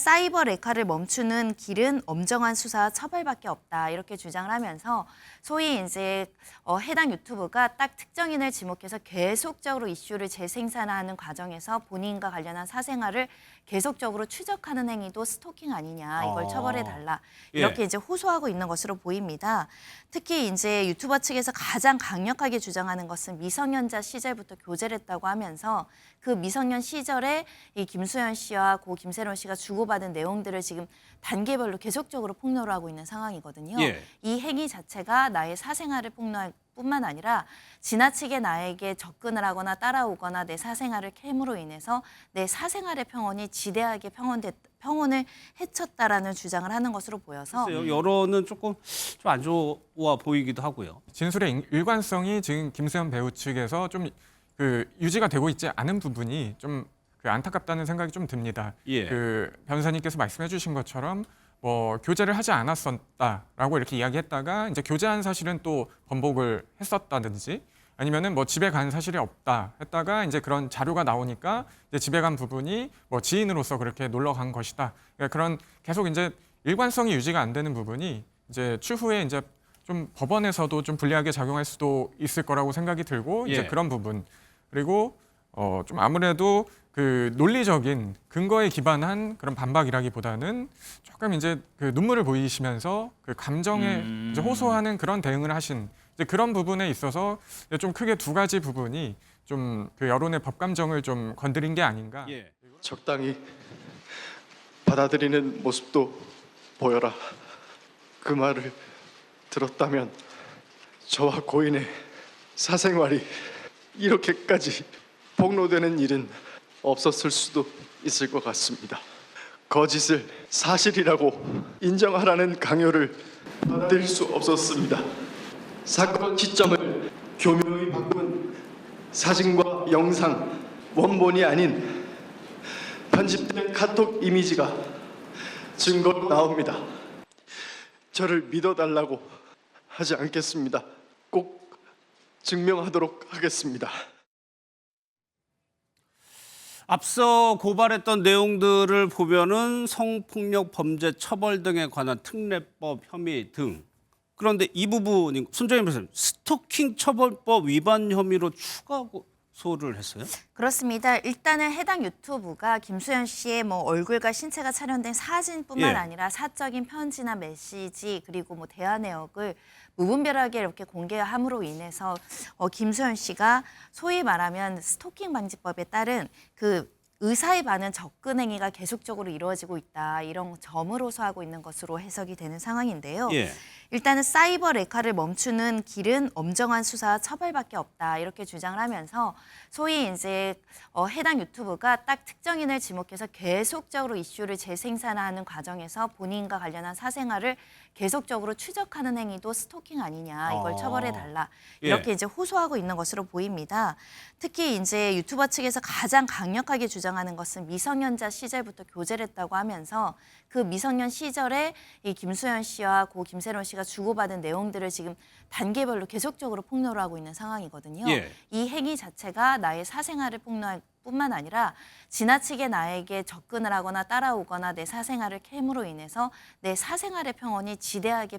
사이버 레카를 멈추는 길은 엄정한 수사와 처벌밖에 없다 이렇게 주장을 하면서 소위 이제 해당 유튜브가 딱 특정인을 지목해서 계속적으로 이슈를 재생산하는 과정에서 본인과 관련한 사생활을 계속적으로 추적하는 행위도 스토킹 아니냐 이걸 처벌해달라 이렇게 이제 호소하고 있는 것으로 보입니다. 특히 이제 유튜버 측에서 가장 강력하게 주장하는 것은 미성년자 시절부터 교제를 했다고 하면서 그 미성년 시절에 이 김수현 씨와 고 김세론 씨가 주고받은 내용들을 지금 단계별로 계속적으로 폭로를 하고 있는 상황이거든요. 이 행위 자체가 나의 사생활을 폭로할 뿐만 아니라 지나치게 나에게 접근을 하거나 따라오거나 내 사생활을 캠으로 인해서 내 사생활의 평온이 지대하게 평온을 해쳤다라는 주장을 하는 것으로 보여서 여론은 조금 좀 안 좋아 보이기도 하고요. 진술의 일관성이 지금 김수현 배우 측에서 좀 유지가 되고 있지 않은 부분이 좀 안타깝다는 생각이 좀 듭니다. 변호사님께서 말씀해 주신 것처럼 뭐 교제를 하지 않았었다라고 이렇게 이야기했다가 이제 교제한 사실은 또 번복을 했었다든지 아니면은 뭐 집에 간 사실이 없다 했다가 이제 그런 자료가 나오니까 이제 집에 간 부분이 뭐 지인으로서 그렇게 놀러 간 것이다. 그러니까 그런 계속 이제 일관성이 유지가 안 되는 부분이 이제 추후에 이제 좀 법원에서도 좀 불리하게 작용할 수도 있을 거라고 생각이 들고 이제 그런 부분 그리고 좀 아무래도 그 논리적인 근거에 기반한 그런 반박이라기보다는 조금 이제 그 눈물을 보이시면서 그 감정에 이제 호소하는 그런 대응을 하신 이제 그런 부분에 있어서 좀 크게 두 가지 부분이 좀 그 여론의 법감정을 좀 건드린 게 아닌가. 적당히 받아들이는 모습도 보여라. 그 말을 들었다면 저와 고인의 사생활이 이렇게까지 폭로되는 일은 없었을 수도 있을 것 같습니다. 거짓을 사실이라고 인정하라는 강요를 받을 수 없었습니다. 사건 시점을 교묘히 바꾼 사진과 영상, 원본이 아닌 편집된 카톡 이미지가 증거로 나옵니다. 저를 믿어달라고 하지 않겠습니다. 꼭 증명하도록 하겠습니다. 앞서 고발했던 내용들을 보면은 성폭력 범죄 처벌 등에 관한 특례법 혐의 등. 그런데 이 부분이 손정인 변호사님, 스토킹 처벌법 위반 혐의로 추가 고소를 했어요? 그렇습니다. 일단은 해당 유튜브가 김수현 씨의 뭐 얼굴과 신체가 촬영된 사진뿐만 아니라 사적인 편지나 메시지 그리고 뭐 대화 내역을 무분별하게 이렇게 공개함으로 인해서 김수현 씨가 소위 말하면 스토킹 방지법에 따른 그 의사에 반한 접근 행위가 계속적으로 이루어지고 있다. 이런 점으로서 하고 있는 것으로 해석이 되는 상황인데요. 일단은 사이버 레카를 멈추는 길은 엄정한 수사와 처벌밖에 없다. 이렇게 주장을 하면서 소위 이제 해당 유튜브가 딱 특정인을 지목해서 계속적으로 이슈를 재생산하는 과정에서 본인과 관련한 사생활을 계속적으로 추적하는 행위도 스토킹 아니냐 이걸 처벌해달라 이렇게 이제 호소하고 있는 것으로 보입니다. 특히 이제 유튜버 측에서 가장 강력하게 주장하는 것은 미성년자 시절부터 교제를 했다고 하면서 그 미성년 시절에 이 김수현 씨와 고 김세론 씨가 주고받은 내용들을 지금 단계별로 계속적으로 폭로를 하고 있는 상황이거든요. 이 행위 자체가 나의 사생활을 폭로할 뿐만 아니라 지나치게 나에게 접근을 하거나 따라오거나 내 사생활을 캠으로 인해서 내 사생활의 평온이 지대하게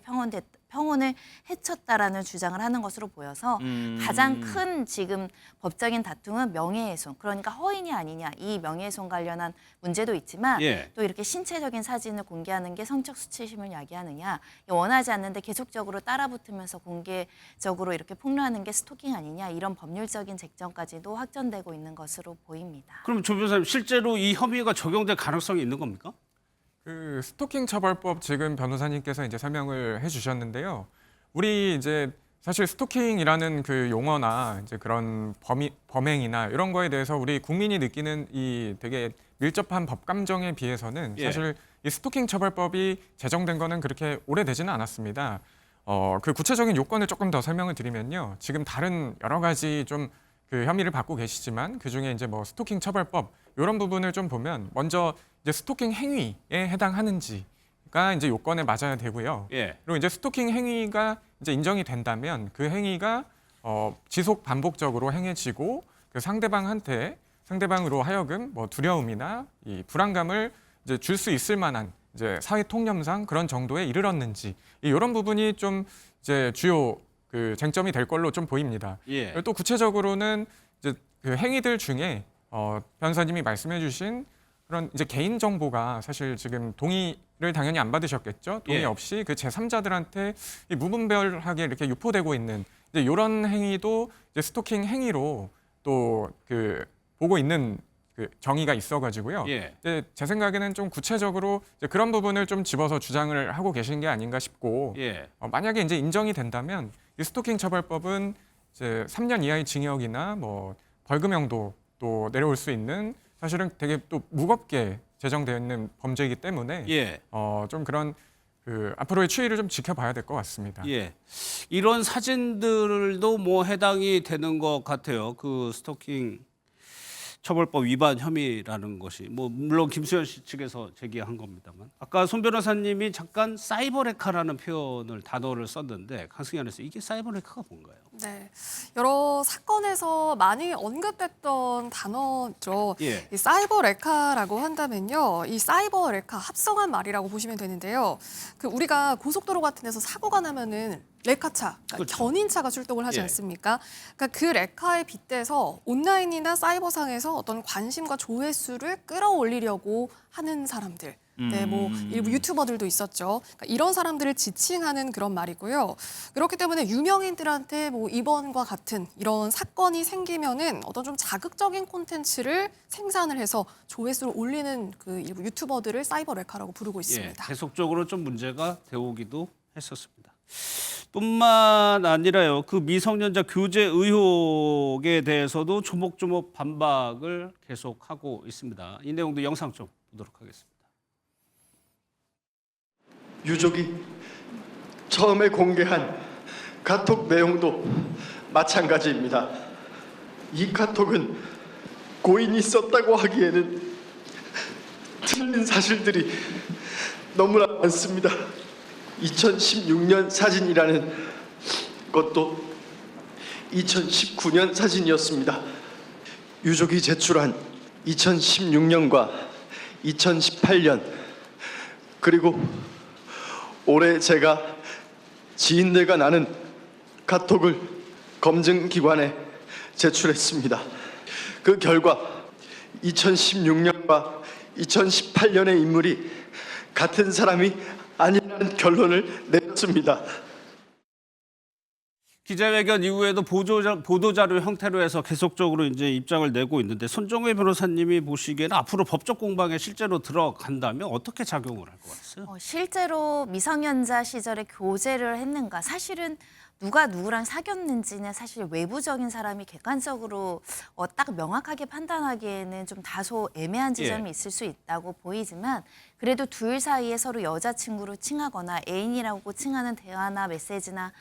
평온을 해쳤다라는 주장을 하는 것으로 보여서 가장 큰 지금 법적인 다툼은 명예훼손, 그러니까 허인이 아니냐 이 명예훼손 관련한 문제도 있지만 또 이렇게 신체적인 사진을 공개하는 게 성적 수치심을 야기하느냐, 원하지 않는데 계속적으로 따라붙으면서 공개적으로 이렇게 폭로하는 게 스토킹 아니냐 이런 법률적인 쟁점까지도 확전되고 있는 것으로 보입니다. 그럼 조 변호사님, 실제로 이 혐의가 적용될 가능성이 있는 겁니까? 그 스토킹 처벌법 지금 변호사님께서 이제 설명을 해주셨는데요. 우리 이제 사실 스토킹이라는 그 용어나 이제 그런 범행이나 이런 거에 대해서 우리 국민이 느끼는 이 되게 밀접한 법 감정에 비해서는 사실 이 스토킹 처벌법이 제정된 거는 그렇게 오래되지는 않았습니다. 그 구체적인 요건을 조금 더 설명을 드리면요. 지금 다른 여러 가지 좀 그 혐의를 받고 계시지만 그 중에 이제 뭐 스토킹 처벌법 이런 부분을 좀 보면 먼저 이제 스토킹 행위에 해당하는지가 이제 요건에 맞아야 되고요. 그리고 이제 스토킹 행위가 이제 인정이 된다면 그 행위가 지속 반복적으로 행해지고 그 상대방으로 하여금 뭐 두려움이나 이 불안감을 이제 줄 수 있을 만한 이제 사회 통념상 그런 정도에 이르렀는지 이런 부분이 좀 이제 주요 그 쟁점이 될 걸로 좀 보입니다. 예. 또 구체적으로는 이제 그 행위들 중에 변호사님이 말씀해주신 그런 이제 개인 정보가 사실 지금 동의를 당연히 안 받으셨겠죠. 동의 예. 없이 그 제3자들한테 무분별하게 이렇게 유포되고 있는 이제 이런 행위도 이제 스토킹 행위로 또 그 보고 있는 그 정의가 있어가지고요. 예. 이제 제 생각에는 좀 구체적으로 이제 그런 부분을 좀 집어서 주장을 하고 계신 게 아닌가 싶고 예. 만약에 이제 인정이 된다면 이 스토킹 처벌법은 이제 3년 이하의 징역이나 뭐 벌금형도 또 내려올 수 있는 사실은 되게 또 무겁게 제정되어 있는 범죄이기 때문에 예. 좀 그런 그 앞으로의 추이를 좀 지켜봐야 될 것 같습니다. 예. 이런 사진들도 뭐 해당이 되는 것 같아요. 그 스토킹 처벌법 위반 혐의라는 것이 뭐 물론 김수현 씨 측에서 제기한 겁니다만 아까 손 변호사님이 잠깐 사이버레카라는 단어를 썼는데 강승현에서 이게 사이버레카가 뭔가요? 네, 여러 사건에서 많이 언급됐던 단어죠. 예. 이 사이버 레카라고 한다면요, 이 사이버 레카 합성한 말이라고 보시면 되는데요. 그 우리가 고속도로 같은 데서 사고가 나면은 레카차, 그러니까 그렇죠. 견인차가 출동을 하지 예. 않습니까? 그러니까 그 레카에 빗대서 온라인이나 사이버상에서 어떤 관심과 조회수를 끌어올리려고 하는 사람들. 네, 뭐 일부 유튜버들도 있었죠. 그러니까 이런 사람들을 지칭하는 그런 말이고요. 그렇기 때문에 유명인들한테 뭐 이번과 같은 이런 사건이 생기면은 어떤 좀 자극적인 콘텐츠를 생산을 해서 조회수를 올리는 그 일부 유튜버들을 사이버 레카라고 부르고 예. 있습니다. 계속적으로 좀 문제가 되오기도 했었습니다. 뿐만 아니라요. 그 미성년자 교제 의혹에 대해서도 조목조목 반박을 계속하고 있습니다. 이 내용도 영상 좀 보도록 하겠습니다. 유족이 처음에 공개한 카톡 내용도 마찬가지입니다. 이 카톡은 고인이 썼다고 하기에는 틀린 사실들이 너무나 많습니다. 2016년 사진이라는 것도 2019년 사진이었습니다. 유족이 제출한 2016년과 2018년 그리고 올해 제가 지인들과 나눈 카톡을 검증기관에 제출했습니다. 그 결과 2016년과 2018년의 인물이 같은 사람이 아니라는 결론을 내렸습니다. 기자회견 이후에도 보도자료 형태로 해서 계속적으로 이제 입장을 내고 있는데 손정혜 변호사님이 보시기에는 앞으로 법적 공방에 실제로 들어간다면 어떻게 작용을 할 것 같아요? 실제로 미성년자 시절에 교제를 했는가 사실은 누가 누구랑 사귀었는지는 사실 외부적인 사람이 객관적으로 딱 명확하게 판단하기에는 좀 다소 애매한 지점이 예. 있을 수 있다고 보이지만 그래도 둘 사이에 서로 여자친구로 칭하거나 애인이라고 칭하는 대화나 메시지나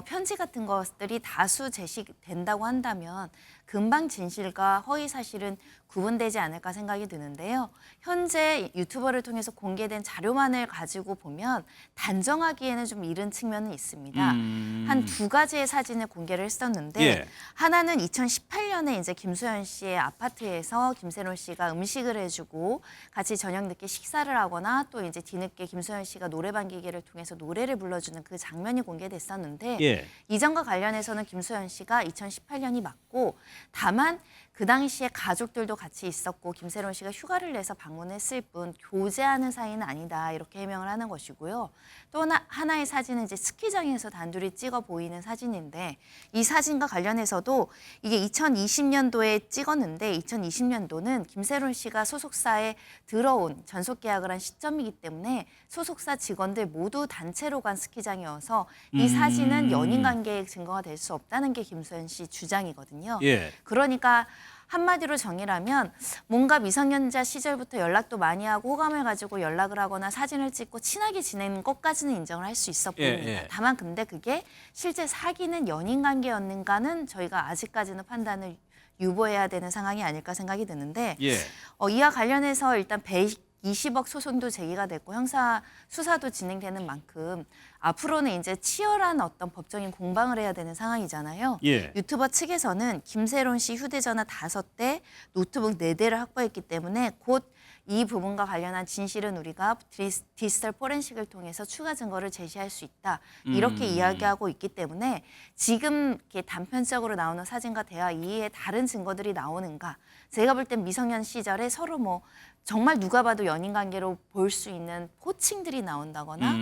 편지 같은 것들이 다수 제시된다고 한다면 금방 진실과 허위 사실은 구분되지 않을까 생각이 드는데요. 현재 유튜버를 통해서 공개된 자료만을 가지고 보면 단정하기에는 좀 이른 측면은 있습니다. 한 두 가지의 사진을 공개를 했었는데 예. 하나는 2018년에 이제 김수현 씨의 아파트에서 김세론 씨가 음식을 해주고 같이 저녁 늦게 식사를 하거나 또 이제 뒤늦게 김수현 씨가 노래방 기계를 통해서 노래를 불러주는 그 장면이 공개됐었는데 예. 이전과 관련해서는 김수현 씨가 2018년이 맞고 다만 그 당시에 가족들도 같이 있었고 김세론 씨가 휴가를 내서 방문했을 뿐 교제하는 사이는 아니다 이렇게 해명을 하는 것이고요. 또 하나의 사진은 이제 스키장에서 단둘이 찍어 보이는 사진인데 이 사진과 관련해서도 이게 2020년도에 찍었는데 2020년도는 김세론 씨가 소속사에 들어온 전속 계약을 한 시점이기 때문에 소속사 직원들 모두 단체로 간 스키장이어서 이 사진은 연인 관계의 증거가 될 수 없다는 게 김수현 씨 주장이거든요. 예. 그러니까 한마디로 정의라면 뭔가 미성년자 시절부터 연락도 많이 하고 호감을 가지고 연락을 하거나 사진을 찍고 친하게 지내는 것까지는 인정을 할 수 있어 보입니다. 예. 다만 근데 그게 실제 사귀는 연인 관계였는가는 저희가 아직까지는 판단을 유보해야 되는 상황이 아닐까 생각이 드는데 예. 이와 관련해서 일단 120억 소송도 제기가 됐고 형사 수사도 진행되는 만큼 앞으로는 이제 치열한 어떤 법적인 공방을 해야 되는 상황이잖아요. 예. 유튜버 측에서는 김세론 씨 휴대전화 5대, 노트북 4대를 확보했기 때문에 곧 이 부분과 관련한 진실은 우리가 디지털 포렌식을 통해서 추가 증거를 제시할 수 있다. 이렇게 이야기하고 있기 때문에 지금 이렇게 단편적으로 나오는 사진과 대화 이외에 다른 증거들이 나오는가? 제가 볼 땐 미성년 시절에 서로 뭐 정말 누가 봐도 연인 관계로 볼 수 있는 호칭들이 나온다거나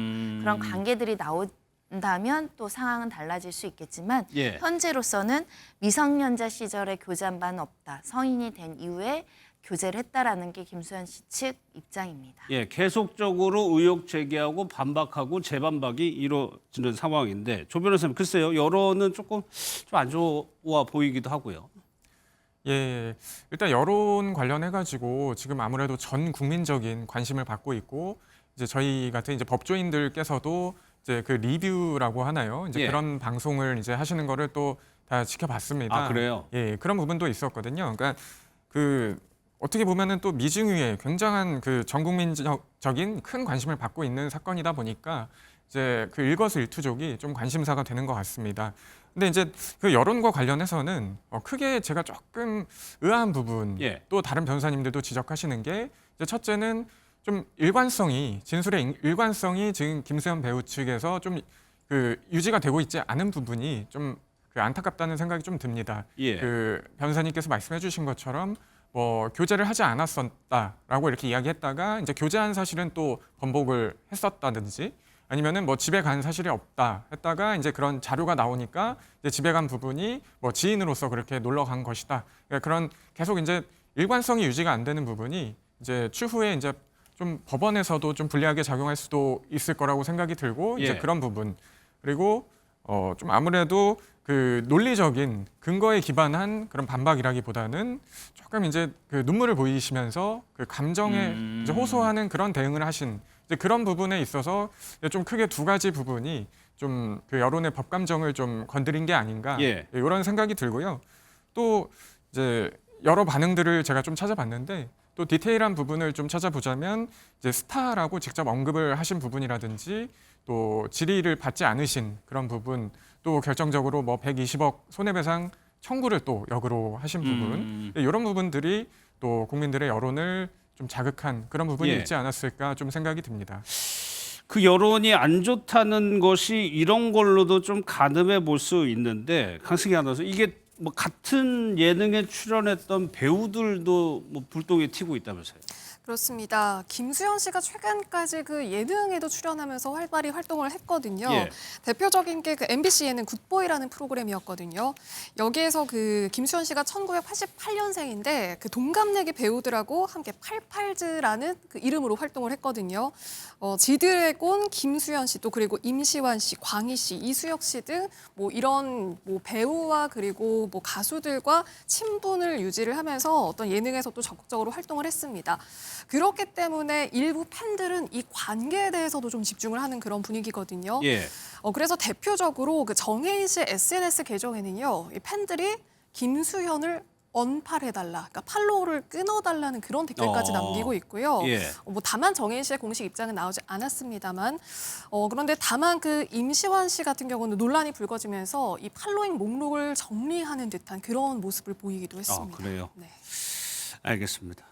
그런 관계들이 나온다면 또 상황은 달라질 수 있겠지만 예. 현재로서는 미성년자 시절에 교제한 바는 없다. 성인이 된 이후에 교제를 했다라는 게 김수현 씨 측 입장입니다. 예, 계속적으로 의혹 제기하고 반박하고 재반박이 이루어지는 상황인데 조 변호사님 글쎄요 여론은 조금 좀 안 좋아 보이기도 하고요. 예, 일단 여론 관련해 가지고 지금 아무래도 전 국민적인 관심을 받고 있고 이제 저희 같은 이제 법조인들께서도 이제 그 리뷰라고 하나요? 이제 예. 그런 방송을 이제 하시는 거를 또 다 지켜봤습니다. 아, 그래요? 예, 그런 부분도 있었거든요. 그러니까 그 어떻게 보면은 또 미증유에 굉장한 그 전 국민적인 큰 관심을 받고 있는 사건이다 보니까 이제 그 일거수일투족이 좀 관심사가 되는 것 같습니다. 근데 이제 그 여론과 관련해서는 크게 제가 조금 의아한 부분, 예. 또 다른 변호사님들도 지적하시는 게 이제 첫째는 좀 일관성이 진술의 일관성이 지금 김수현 배우 측에서 좀 그 유지가 되고 있지 않은 부분이 좀 그 안타깝다는 생각이 좀 듭니다. 예. 그 변호사님께서 말씀해주신 것처럼 뭐 교제를 하지 않았었다라고 이렇게 이야기했다가 이제 교제한 사실은 또 번복을 했었다든지 아니면은 뭐 집에 간 사실이 없다 했다가 이제 그런 자료가 나오니까 이제 집에 간 부분이 뭐 지인으로서 그렇게 놀러 간 것이다. 그러니까 그런 계속 이제 일관성이 유지가 안 되는 부분이 이제 추후에 이제 좀 법원에서도 좀 불리하게 작용할 수도 있을 거라고 생각이 들고 이제 예. 그런 부분 그리고 좀 아무래도 그 논리적인 근거에 기반한 그런 반박이라기보다는 조금 이제 그 눈물을 보이시면서 그 감정에 이제 호소하는 그런 대응을 하신 이제 그런 부분에 있어서 좀 크게 두 가지 부분이 좀 그 여론의 법감정을 좀 건드린 게 아닌가 예. 이런 생각이 들고요. 또 이제 여러 반응들을 제가 좀 찾아봤는데 또 디테일한 부분을 좀 찾아보자면 이제 스타라고 직접 언급을 하신 부분이라든지 또 질의를 받지 않으신 그런 부분 또 결정적으로 뭐 120억 손해배상 청구를 또 역으로 하신 부분 이런 부분들이 또 국민들의 여론을 좀 자극한 그런 부분이 예. 있지 않았을까 좀 생각이 듭니다. 그 여론이 안 좋다는 것이 이런 걸로도 좀 가늠해 볼 수 있는데 강승희 아나운서 이게 뭐 같은 예능에 출연했던 배우들도 뭐 불똥에 튀고 있다면서요? 그렇습니다. 김수현 씨가 최근까지 그 예능에도 출연하면서 활발히 활동을 했거든요. 예. 대표적인 게 그 MBC 예능 굿보이라는 프로그램이었거든요. 여기에서 그 김수현 씨가 1988년생인데 그 동갑내기 배우들하고 함께 팔팔즈라는 그 이름으로 활동을 했거든요. 지드래곤 김수현 씨 또 그리고 임시완 씨, 광희 씨, 이수혁 씨 등 뭐 이런 뭐 배우와 그리고 뭐 가수들과 친분을 유지를 하면서 어떤 예능에서 또 적극적으로 활동을 했습니다. 그렇기 때문에 일부 팬들은 이 관계에 대해서도 좀 집중을 하는 그런 분위기거든요. 예. 그래서 대표적으로 그 정혜인 씨의 SNS 계정에는요, 이 팬들이 김수현을 언팔해달라, 그러니까 팔로우를 끊어달라는 그런 댓글까지 남기고 있고요. 예. 뭐 다만 정혜인 씨의 공식 입장은 나오지 않았습니다만, 그런데 다만 그 임시완 씨 같은 경우는 논란이 불거지면서 이 팔로잉 목록을 정리하는 듯한 그런 모습을 보이기도 했습니다. 그래요? 네. 알겠습니다.